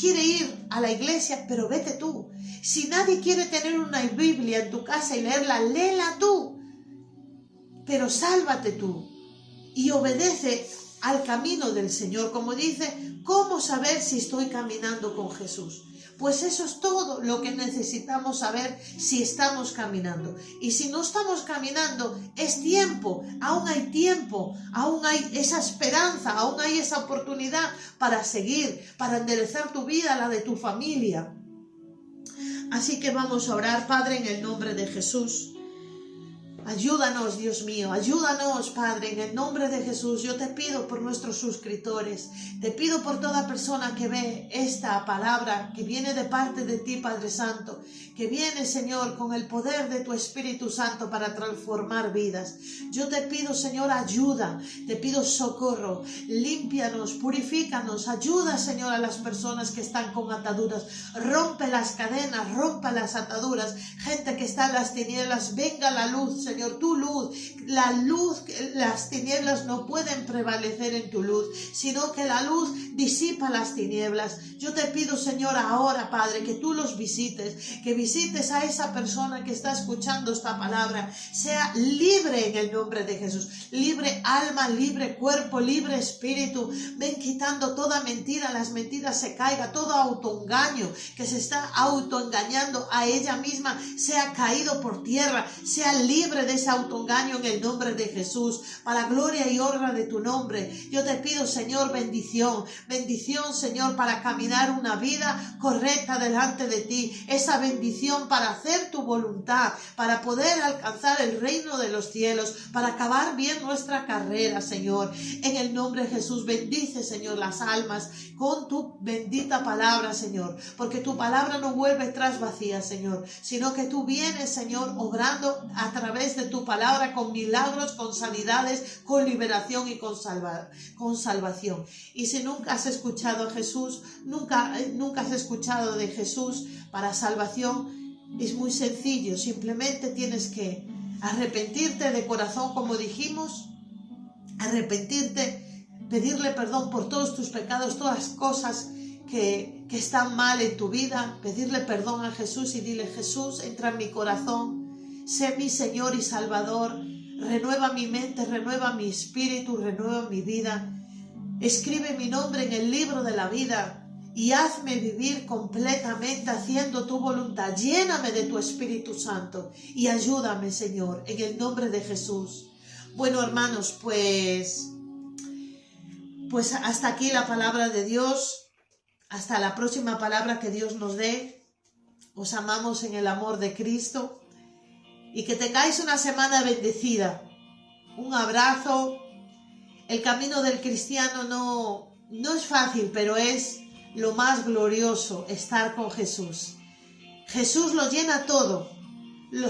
quiere ir a la iglesia, pero vete tú. Si nadie quiere tener una Biblia en tu casa y leerla, léela tú. Pero sálvate tú y obedece al camino del Señor. Como dice, ¿cómo saber si estoy caminando con Jesús? Pues eso es todo lo que necesitamos saber si estamos caminando. Y si no estamos caminando, es tiempo, aún hay esa esperanza, aún hay esa oportunidad para seguir, para enderezar tu vida, la de tu familia. Así que vamos a orar, Padre, en el nombre de Jesús. Ayúdanos, Dios mío, ayúdanos, Padre, en el nombre de Jesús. Yo te pido por nuestros suscriptores, te pido por toda persona que ve esta palabra, que viene de parte de ti, Padre Santo, que viene, Señor, con el poder de tu Espíritu Santo para transformar vidas. Yo te pido, Señor, ayuda, te pido socorro, límpianos, purifícanos, ayuda, Señor, a las personas que están con ataduras, rompe las cadenas, rompe las ataduras, gente que está en las tinieblas, venga la luz, Señor, tu luz, la luz, las tinieblas no pueden prevalecer en tu luz, sino que la luz disipa las tinieblas. Yo te pido, Señor, ahora, Padre, que tú los visites, que visites a esa persona que está escuchando esta palabra, sea libre en el nombre de Jesús, libre alma, libre cuerpo, libre espíritu. Ven quitando toda mentira, las mentiras se caiga, todo autoengaño que se está autoengañando a ella misma, sea caído por tierra, sea libre de ese autoengaño en el nombre de Jesús, para gloria y honra de tu nombre. Yo te pido, Señor, bendición, Señor, para caminar una vida correcta delante de ti, esa bendición para hacer tu voluntad, para poder alcanzar el reino de los cielos, para acabar bien nuestra carrera, Señor. En el nombre de Jesús, bendice, Señor, las almas con tu bendita palabra, Señor, porque tu palabra no vuelve tras vacía, Señor, sino que tú vienes, Señor, obrando a través de tu palabra con milagros, con sanidades, con liberación y con salvación. Y si nunca has escuchado a Jesús, nunca has escuchado de Jesús para salvación, es muy sencillo, simplemente tienes que arrepentirte de corazón, como dijimos, arrepentirte, pedirle perdón por todos tus pecados, todas las cosas que están mal en tu vida, pedirle perdón a Jesús y dile: Jesús, entra en mi corazón, sé mi Señor y Salvador, renueva mi mente, renueva mi espíritu, renueva mi vida, escribe mi nombre en el libro de la vida y hazme vivir completamente haciendo tu voluntad. Lléname de tu Espíritu Santo y ayúdame, Señor, en el nombre de Jesús. Bueno, hermanos, pues Pues hasta aquí la palabra de Dios. Hasta la próxima palabra que Dios nos dé. Os amamos en el amor de Cristo. Y que tengáis una semana bendecida. Un abrazo. El camino del cristiano no es fácil, pero es lo más glorioso, estar con Jesús. Jesús lo llena todo.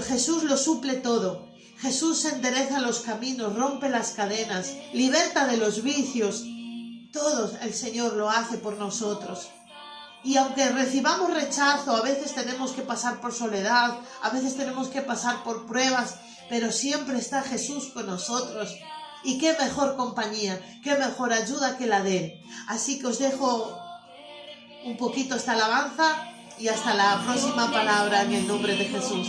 Jesús lo suple todo. Jesús endereza los caminos, rompe las cadenas, liberta de los vicios. Todo el Señor lo hace por nosotros. Y aunque recibamos rechazo, a veces tenemos que pasar por soledad, a veces tenemos que pasar por pruebas, pero siempre está Jesús con nosotros. Y qué mejor compañía, qué mejor ayuda que la de Él. Así que os dejo un poquito esta alabanza y hasta la próxima palabra en el nombre de Jesús.